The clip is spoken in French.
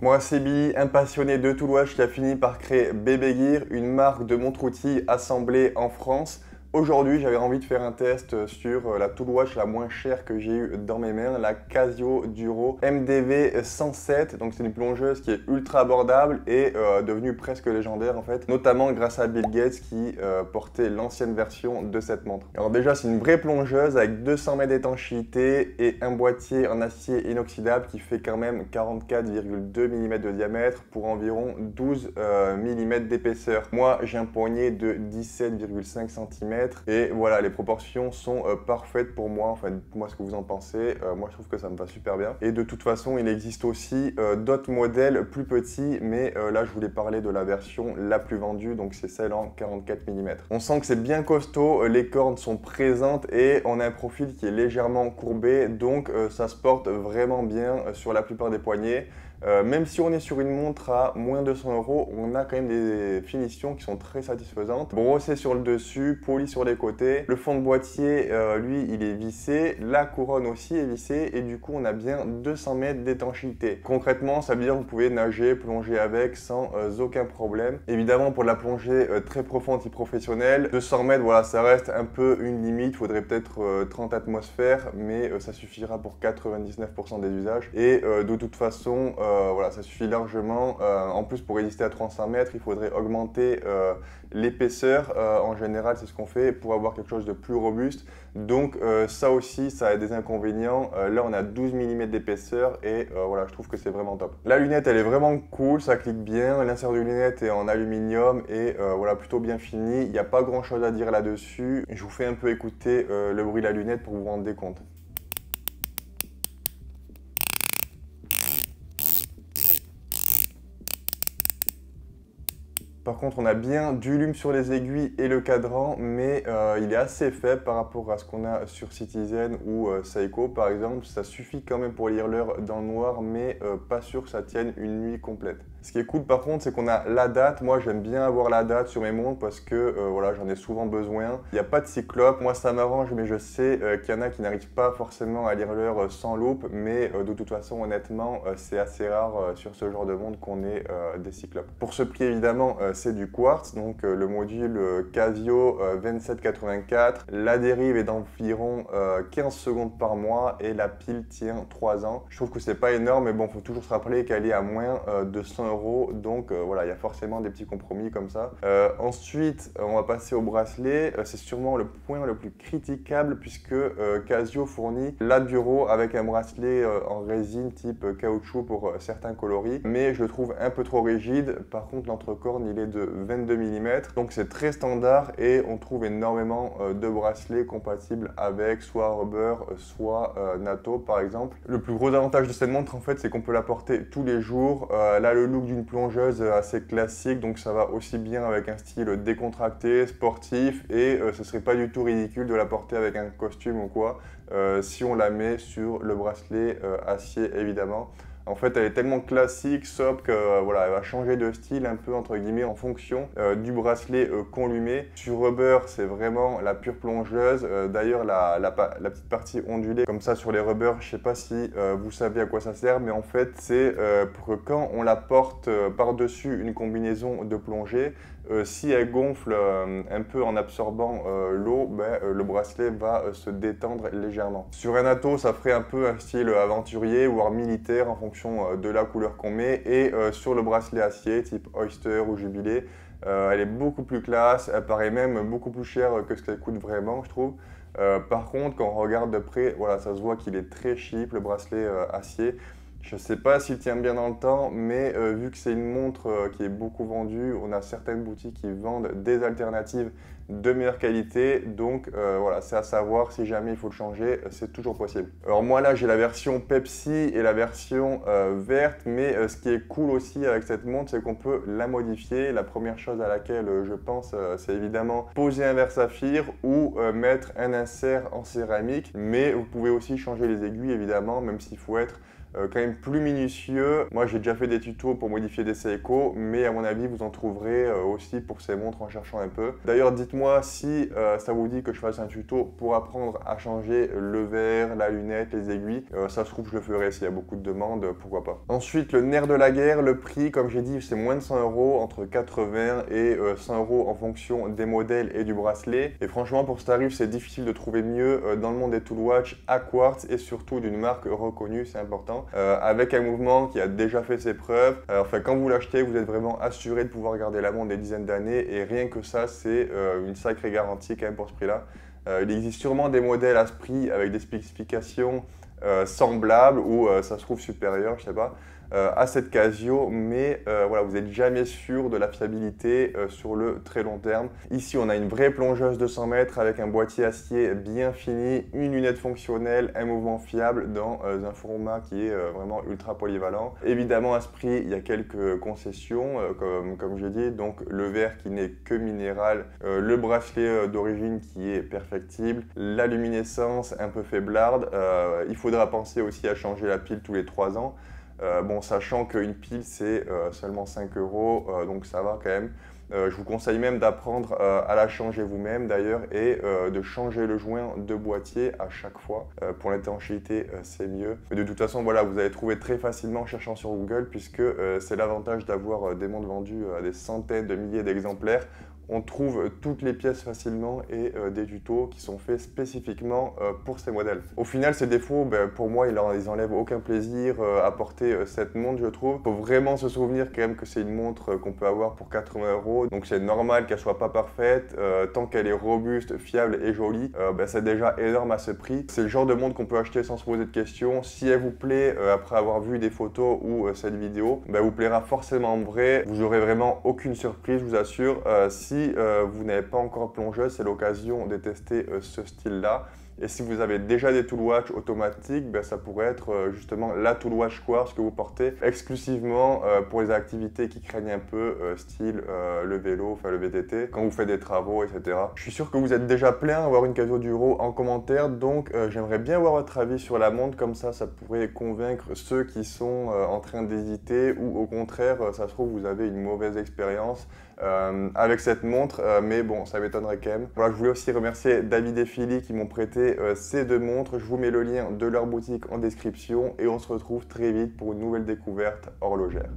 Moi, c'est Billy, un passionné de Tool Watch qui a fini par créer BB Gear, une marque de montres-outils assemblée en France. Aujourd'hui, j'avais envie de faire un test sur la Tool Watch la moins chère que j'ai eue dans mes mains, la Casio Duro MDV 107. Donc, c'est une plongeuse qui est ultra abordable et devenue presque légendaire en fait, notamment grâce à Bill Gates qui portait l'ancienne version de cette montre. Alors déjà, c'est une vraie plongeuse avec 200 mètres d'étanchéité et un boîtier en acier inoxydable qui fait quand même 44,2 mm de diamètre pour environ 12 mm d'épaisseur. Moi, j'ai un poignet de 17,5 cm. Et voilà, les proportions sont parfaites pour moi. Enfin, dites-moi ce que vous en pensez. Moi, je trouve que ça me va super bien. Et de toute façon, il existe aussi d'autres modèles plus petits. Mais là, je voulais parler de la version la plus vendue. Donc, c'est celle en 44 mm. On sent que c'est bien costaud. Les cornes sont présentes et on a un profil qui est légèrement courbé. Donc, ça se porte vraiment bien sur la plupart des poignets. Même si on est sur une montre à moins de 100 €, on a quand même des finitions qui sont très satisfaisantes. Brossé sur le dessus, poli sur les côtés. Le fond de boîtier, lui, il est vissé. La couronne aussi est vissée et du coup, on a bien 200 mètres d'étanchéité. Concrètement, ça veut dire que vous pouvez nager, plonger avec sans aucun problème. Évidemment, pour de la plongée très profonde et professionnelle, 200 mètres, voilà, ça reste un peu une limite. Il faudrait peut-être 30 atmosphères, mais ça suffira pour 99% des usages. Et de toute façon, voilà, ça suffit largement. En plus, pour résister à 300 mètres, il faudrait augmenter l'épaisseur. En général, c'est ce qu'on fait pour avoir quelque chose de plus robuste. Donc ça aussi, ça a des inconvénients. Là, on a 12 mm d'épaisseur et voilà, je trouve que c'est vraiment top. La lunette, elle est vraiment cool, ça clique bien. L'insert de lunette est en aluminium et voilà, plutôt bien fini. Il n'y a pas grand-chose à dire là-dessus. Je vous fais un peu écouter le bruit de la lunette pour vous rendre compte. Par contre, on a bien du lume sur les aiguilles et le cadran, mais il est assez faible par rapport à ce qu'on a sur Citizen ou Seiko par exemple. Ça suffit quand même pour lire l'heure dans le noir, mais pas sûr que ça tienne une nuit complète. Ce qui est cool par contre, c'est qu'on a la date. Moi, j'aime bien avoir la date sur mes montres parce que voilà, j'en ai souvent besoin. Il n'y a pas de cyclope. Moi, ça m'arrange, mais je sais qu'il y en a qui n'arrivent pas forcément à lire l'heure sans loupe. Mais de toute façon, honnêtement, c'est assez rare sur ce genre de montre qu'on ait des cyclopes. Pour ce prix, évidemment, c'est du quartz, donc le module Casio 2784. La dérive est d'environ 15 secondes par mois et la pile tient 3 ans. Je trouve que c'est pas énorme, mais bon, il faut toujours se rappeler qu'elle est à moins de 100 €. Donc voilà, il y a forcément des petits compromis comme ça. Ensuite, on va passer au bracelet. C'est sûrement le point le plus critiquable puisque Casio fournit la Duro avec un bracelet en résine type caoutchouc pour certains coloris. Mais je le trouve un peu trop rigide. Par contre, l'entrecorne, il est de 22 mm, donc c'est très standard et on trouve énormément de bracelets compatibles avec soit rubber, soit natto par exemple. Le plus gros avantage de cette montre en fait, c'est qu'on peut la porter tous les jours. Elle a le look d'une plongeuse assez classique, donc ça va aussi bien avec un style décontracté, sportif et ce serait pas du tout ridicule de la porter avec un costume ou quoi, si on la met sur le bracelet acier évidemment. En fait, elle est tellement classique, sobre, que voilà, elle va changer de style un peu entre guillemets en fonction du bracelet qu'on lui met. Sur rubber, c'est vraiment la pure plongeuse. D'ailleurs, la petite partie ondulée comme ça sur les rubbers, je sais pas si vous savez à quoi ça sert, mais en fait, c'est pour que quand on la porte par-dessus une combinaison de plongée, si elle gonfle un peu en absorbant l'eau, le bracelet va se détendre légèrement. Sur un atto, ça ferait un peu un style aventurier, voire militaire en fonction de la couleur qu'on met. Et sur le bracelet acier, type Oyster ou Jubilé, elle est beaucoup plus classe, elle paraît même beaucoup plus chère que ce qu'elle coûte vraiment, je trouve. Par contre, quand on regarde de près, voilà, ça se voit qu'il est très cheap, le bracelet acier. Je ne sais pas s'il tient bien dans le temps, mais vu que c'est une montre qui est beaucoup vendue, on a certaines boutiques qui vendent des alternatives de meilleure qualité. Donc voilà, c'est à savoir si jamais il faut le changer, c'est toujours possible. Alors moi là, j'ai la version Pepsi et la version verte, mais ce qui est cool aussi avec cette montre, c'est qu'on peut la modifier. La première chose à laquelle je pense, c'est évidemment poser un verre saphir ou mettre un insert en céramique. Mais vous pouvez aussi changer les aiguilles, évidemment, même s'il faut être quand même plus minutieux. Moi, j'ai déjà fait des tutos pour modifier des Seiko, mais à mon avis, vous en trouverez aussi pour ces montres en cherchant un peu. D'ailleurs, dites-moi si ça vous dit que je fasse un tuto pour apprendre à changer le verre, la lunette, les aiguilles. Ça se trouve, je le ferai s'il y a beaucoup de demandes, pourquoi pas. Ensuite, le nerf de la guerre, le prix, comme j'ai dit, c'est moins de 100 €, entre 80 et 100 € en fonction des modèles et du bracelet. Et franchement, pour ce tarif, c'est difficile de trouver mieux dans le monde des tool watch à quartz et surtout d'une marque reconnue, c'est important. Avec un mouvement qui a déjà fait ses preuves. Enfin, quand vous l'achetez, vous êtes vraiment assuré de pouvoir garder la montre des dizaines d'années et rien que ça, c'est une sacrée garantie quand même pour ce prix-là. Il existe sûrement des modèles à ce prix avec des spécifications semblables ou ça se trouve supérieur, je sais pas, à cette Casio, mais voilà, vous n'êtes jamais sûr de la fiabilité sur le très long terme. Ici, on a une vraie plongeuse de 100 mètres avec un boîtier acier bien fini, une lunette fonctionnelle, un mouvement fiable dans un format qui est vraiment ultra polyvalent. Évidemment, à ce prix, il y a quelques concessions, comme j'ai dit, donc le verre qui n'est que minéral, le bracelet d'origine qui est perfectible, la luminescence un peu faiblarde. Il faudra penser aussi à changer la pile tous les 3 ans. Bon, sachant qu'une pile, c'est seulement 5 €, donc ça va quand même. Je vous conseille même d'apprendre à la changer vous-même d'ailleurs et de changer le joint de boîtier à chaque fois. Pour l'étanchéité, c'est mieux. Mais de toute façon, voilà, vous allez trouver très facilement en cherchant sur Google puisque c'est l'avantage d'avoir des montres vendues à des centaines de milliers d'exemplaires. On trouve toutes les pièces facilement et des tutos qui sont faits spécifiquement pour ces modèles. Au final, ces défauts, pour moi, ils enlèvent aucun plaisir à porter cette montre, je trouve. Il faut vraiment se souvenir quand même que c'est une montre qu'on peut avoir pour 80 €. Donc c'est normal qu'elle soit pas parfaite. Tant qu'elle est robuste, fiable et jolie, c'est déjà énorme à ce prix. C'est le genre de montre qu'on peut acheter sans se poser de questions. Si elle vous plaît après avoir vu des photos ou cette vidéo, vous plaira forcément en vrai. Vous n'aurez vraiment aucune surprise, je vous assure. Si vous n'avez pas encore plongeuse, c'est l'occasion de tester ce style-là. Et si vous avez déjà des tool watch automatiques, ça pourrait être justement la tool watch quartz que vous portez exclusivement pour les activités qui craignent un peu, style le vélo, enfin le VTT, quand vous faites des travaux, etc. Je suis sûr que vous êtes déjà plein à avoir une Casio Duro en commentaire, donc j'aimerais bien avoir votre avis sur la montre, comme ça pourrait convaincre ceux qui sont en train d'hésiter ou au contraire, ça se trouve, vous avez une mauvaise expérience avec cette montre, mais bon, ça m'étonnerait quand même. Voilà, je voulais aussi remercier David et Philly qui m'ont prêté ces 2 montres. Je vous mets le lien de leur boutique en description et on se retrouve très vite pour une nouvelle découverte horlogère.